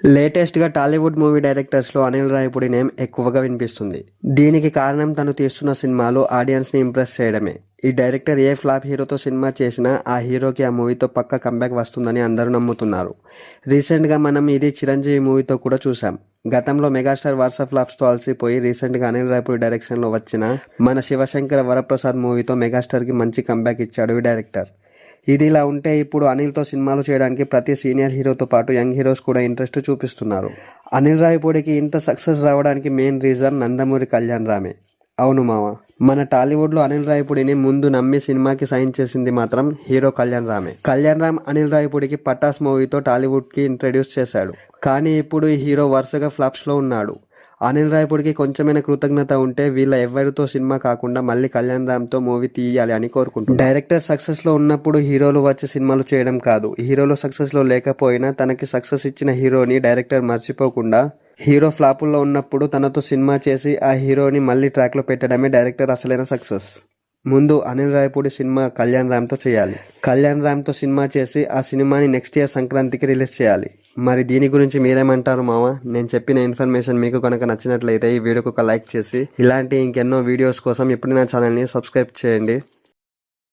లేటెస్ట్గా టాలీవుడ్ మూవీ డైరెక్టర్స్లో అనిల్ రావిపూడి నేమ్ ఎక్కువగా వినిపిస్తుంది. దీనికి కారణం తను తీస్తున్న సినిమాలు ఆడియన్స్ని ఇంప్రెస్ చేయడమే. ఈ డైరెక్టర్ ఏ ఫ్లాప్ హీరోతో సినిమా చేసినా ఆ హీరోకి ఆ మూవీతో పక్కా కంబ్యాక్ వస్తుందని అందరూ నమ్ముతున్నారు. రీసెంట్గా మనం ఇది చిరంజీవి మూవీతో కూడా చూసాం. గతంలో మెగాస్టార్ వరుస ఫ్లాప్స్తో అలసిపోయి రీసెంట్గా అనిల్ రావిపూడి డైరెక్షన్లో వచ్చిన మన శివశంకర వరప్రసాద్ మూవీతో మెగాస్టార్కి మంచి కంబ్యాక్ ఇచ్చాడు ఈ డైరెక్టర్. ఇది ఇలా ఉంటే ఇప్పుడు అనిల్తో సినిమాలు చేయడానికి ప్రతి సీనియర్ హీరోతో పాటు యంగ్ హీరోస్ కూడా ఇంట్రెస్ట్ చూపిస్తున్నారు. అనిల్ రావిపూడికి ఇంత సక్సెస్ రావడానికి మెయిన్ రీజన్ నందమూరి కళ్యాణ్ రామే. అవును మామ, మన టాలీవుడ్లో అనిల్ రావిపూడిని ముందు నమ్మి సినిమాకి సైన్ చేసింది మాత్రం హీరో కళ్యాణ్ రామే. కళ్యాణ్ రామ్ అనిల్ రావిపూడికి పటాస్ మూవీతో టాలీవుడ్కి ఇంట్రడ్యూస్ చేశాడు. కానీ ఇప్పుడు ఈ హీరో వరుసగా ఫ్లాప్స్లో ఉన్నాడు. అనిల్ రావిపూడికి కొంచెమైనా కృతజ్ఞత ఉంటే వీళ్ళ ఎవరితో సినిమా కాకుండా మళ్ళీ కళ్యాణ్ రామ్తో మూవీ తీయాలి అని కోరుకుంటున్నాను. డైరెక్టర్ సక్సెస్లో ఉన్నప్పుడు హీరోలు వచ్చి సినిమాలు చేయడం కాదు, హీరోలు సక్సెస్లో లేకపోయినా తనకి సక్సెస్ ఇచ్చిన హీరోని డైరెక్టర్ మర్చిపోకుండా హీరో ఫ్లాపుల్లో ఉన్నప్పుడు తనతో సినిమా చేసి ఆ హీరోని మళ్ళీ ట్రాక్లో పెట్టడమే డైరెక్టర్ అసలైన సక్సెస్. ముందు అనిల్ రావిపూడి సినిమా కళ్యాణ్ రామ్తో చేయాలి. కళ్యాణ్ రామ్తో సినిమా చేసి ఆ సినిమాని నెక్స్ట్ ఇయర్ సంక్రాంతికి రిలీజ్ చేయాలి. మరి దీని గురించి మీరేమంటారు మామ? నేను చెప్పిన ఇన్ఫర్మేషన్ మీకు కనుక నచ్చినట్లయితే ఈ వీడియోకి ఒక లైక్ చేసి ఇలాంటి ఇంకెన్నో వీడియోస్ కోసం ఇప్పుడు నా ఛానల్ని సబ్స్క్రైబ్ చేయండి.